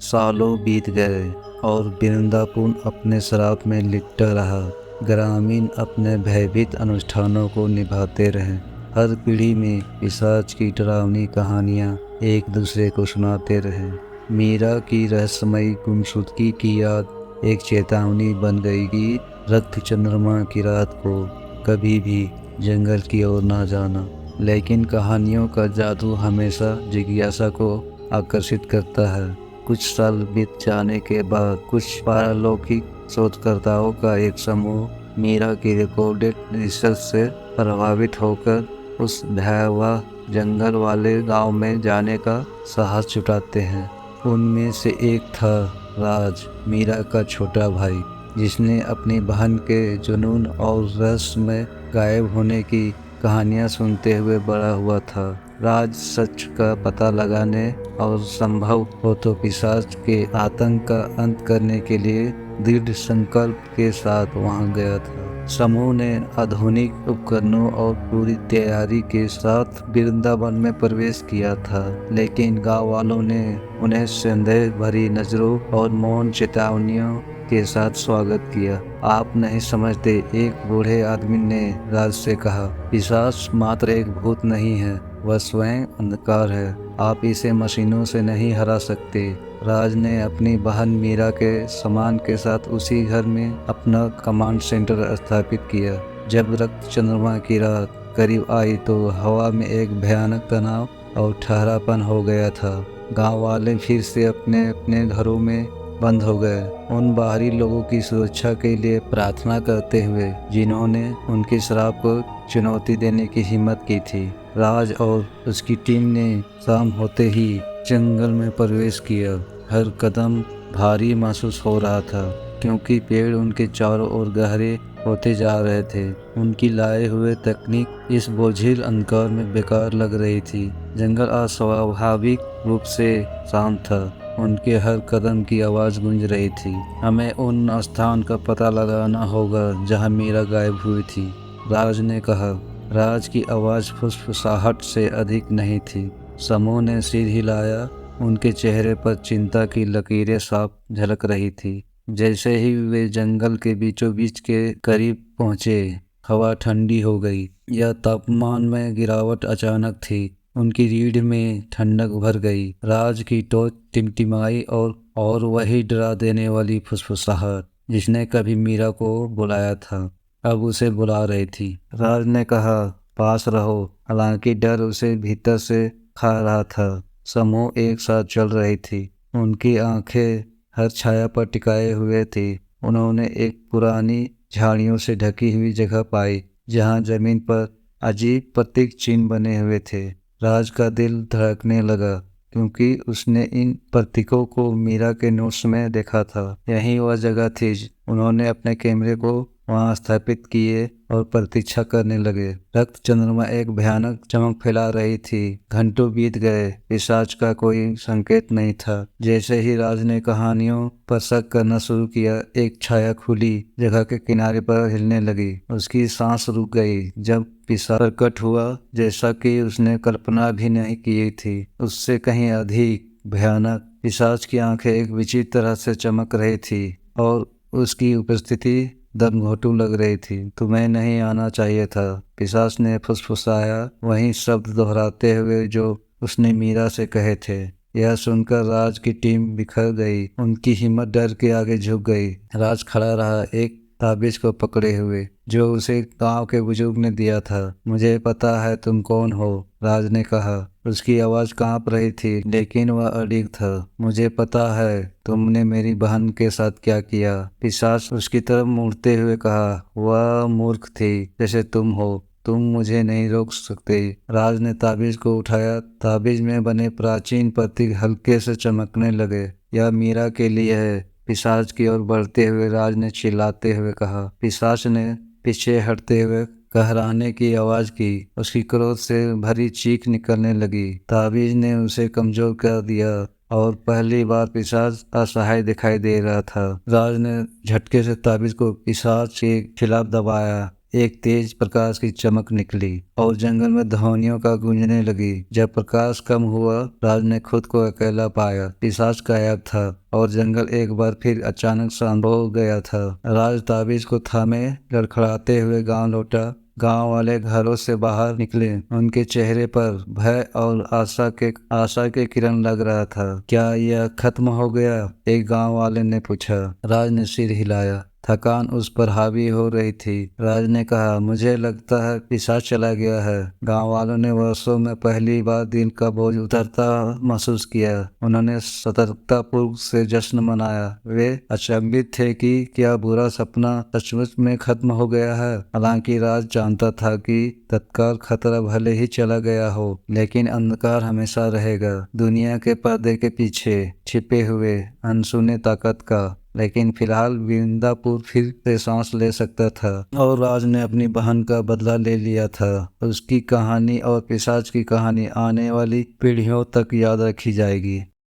सालों बीत गए और वृंदावन अपने श्राप में लिपटा रहा। ग्रामीण अपने भयभीत अनुष्ठानों को निभाते रहे। हर पीढ़ी में पिशाच की डरावनी कहानियाँ एक दूसरे को सुनाते रहे। मीरा की रहस्यमयी गुमशुदगी की याद एक चेतावनी बन गई कि रक्त चंद्रमा की रात को कभी भी जंगल की ओर ना जाना। लेकिन कहानियों का जादू हमेशा जिज्ञासा को आकर्षित करता है। कुछ साल बीत जाने के बाद कुछ पारलौकिक शोधकर्ताओं का एक समूह मीरा की रिकॉर्डेड रिसर्च से प्रभावित होकर उस भयावह जंगल वाले गांव में जाने का साहस जुटाते हैं। उनमें से एक था राज, मीरा का छोटा भाई, जिसने अपनी बहन के जुनून और रहस्य में गायब होने की कहानियां सुनते हुए बड़ा हुआ था। राज सच का पता लगाने और संभव हो तो पिशाच के आतंक का अंत करने के लिए दृढ़ संकल्प के साथ वहां गया था। समूह ने आधुनिक उपकरणों और पूरी तैयारी के साथ वृंदावन में प्रवेश किया था, लेकिन गांव वालों ने उन्हें संदेह भरी नजरों और मौन चेतावनियों के साथ स्वागत किया। आप नहीं समझते, एक बूढ़े आदमी ने राज से कहा, पिशाच मात्र एक भूत नहीं है, वह स्वयं अंधकार है। आप इसे मशीनों से नहीं हरा सकते। राज ने अपनी बहन मीरा के सामान के साथ उसी घर में अपना कमांड सेंटर स्थापित किया। जब रक्त चंद्रमा की रात करीब आई तो हवा में एक भयानक तनाव और ठहरापन हो गया था। गांव वाले फिर से अपने अपने घरों में बंद हो गए, उन बाहरी लोगों की सुरक्षा के लिए प्रार्थना करते हुए जिन्होंने उनके श्राप को चुनौती देने की हिम्मत की थी। राज और उसकी टीम ने शाम होते ही जंगल में प्रवेश किया। हर कदम भारी महसूस हो रहा था, क्योंकि पेड़ उनके चारों ओर गहरे होते जा रहे थे। उनकी लाए हुए तकनीक इस बोझिल अंधकार में बेकार लग रही थी। जंगल अस्वाभाविक रूप से शांत था, उनके हर कदम की आवाज़ गूंज रही थी। हमें उन स्थान का पता लगाना होगा जहां मीरा गायब हुई थी, राज ने कहा। राज की आवाज़ फुसफुसाहट से अधिक नहीं थी। समूह ने सिर हिलाया, उनके चेहरे पर चिंता की लकीरें साफ झलक रही थी। जैसे ही वे जंगल के बीचों बीच के करीब पहुंचे, हवा ठंडी हो गई। यह तापमान में गिरावट अचानक थी। उनकी रीढ़ में ठंडक भर गई। राज की टॉर्च टिमटिमाई और वही डरा देने वाली फुसफुसाहट जिसने कभी मीरा को बुलाया था, अब उसे बुला रही थी। राज ने कहा, पास रहो। हालांकि डर उसे भीतर से खा रहा था। समूह एक साथ चल रही थी, उनकी आंखें हर छाया पर टिकाए हुए थी। उन्होंने एक पुरानी झाड़ियों से ढकी हुई जगह पाई, जहां जमीन पर अजीब प्रतीक चिन्ह बने हुए थे। राज का दिल धड़कने लगा, क्योंकि उसने इन प्रतीकों को मीरा के नोट्स में देखा था। यही वह जगह थी। उन्होंने अपने कैमरे को वहां स्थापित किए और प्रतीक्षा करने लगे। रक्त चंद्रमा एक भयानक चमक फैला रही थी। घंटों बीत गए, पिशाच का कोई संकेत नहीं था। जैसे ही राज ने कहानियों पर शक करना शुरू किया, एक छाया खुली जगह के किनारे पर हिलने लगी। उसकी सांस रुक गई जब पिशाच प्रकट हुआ, जैसा कि उसने कल्पना भी नहीं की थी। उससे कहीं अधिक भयानक। पिशाच की आंखें एक विचित्र तरह से चमक रही थी और उसकी उपस्थिति दमघोंटू लग रही थी। तुम्हें नहीं आना चाहिए था, पिशाच ने फुसफुसाया, वही शब्द दोहराते हुए जो उसने मीरा से कहे थे। यह सुनकर राज की टीम बिखर गई। उनकी हिम्मत डर के आगे झुक गई। राज खड़ा रहा, एक ताबीज को पकड़े हुए, जो उसे गांव के बुजुर्ग ने दिया था। मुझे पता है तुम कौन हो, राज ने कहा। उसकी आवाज कांप रही थी, लेकिन वह अडिग था। मुझे पता है तुमने मेरी बहन के साथ क्या किया। पिशाच उसकी तरफ मुड़ते हुए कहा, वह मूर्ख थी जैसे तुम हो, तुम मुझे नहीं रोक सकते। राज ने ताबीज को उठाया। ताबीज में बने प्राचीन प्रतीक हल्के से चमकने लगे। यह मीरा के लिए है, पिशाच की ओर बढ़ते हुए राज ने चिल्लाते हुए कहा। पिशाच ने पीछे हटते हुए कहराने की आवाज की। उसकी क्रोध से भरी चीख निकलने लगी। ताबीज ने उसे कमजोर कर दिया और पहली बार पिशाच असहाय दिखाई दे रहा था। राज ने झटके से ताबीज को पिशाच के खिलाफ दबाया। एक तेज प्रकाश की चमक निकली और जंगल में ध्वनियों का गूंजने लगी। जब प्रकाश कम हुआ, राज ने खुद को अकेला पाया। पिशाच गायब था और जंगल एक बार फिर अचानक शांत हो गया था। राज ताबीज को थामे लड़खड़ाते हुए गांव लौटा। गांव वाले घरों से बाहर निकले। उनके चेहरे पर भय और आशा के किरण लग रहा था। क्या यह खत्म हो गया? एक गांव वाले ने पूछा। राज ने सिर हिलाया। थकान उस पर हावी हो रही थी। राज ने कहा, मुझे लगता है पिशाच चला गया है। गांव वालों ने वर्षों में पहली बार दिल का बोझ उतरता महसूस किया। उन्होंने सतर्कतापूर्वक से जश्न मनाया। वे अचंभित थे कि क्या बुरा सपना सचमुच में खत्म हो गया है। हालांकि राज जानता था कि तत्काल खतरा भले ही चला गया हो, लेकिन अंधकार हमेशा रहेगा। दुनिया के पर्दे के पीछे छिपे हुए अनसुने ताकत का। लेकिन फिलहाल वृंदापुर फिर से सांस ले सकता था और राज ने अपनी बहन का बदला ले लिया था। उसकी कहानी और पिशाच की कहानी आने वाली पीढ़ियों तक याद रखी जाएगी।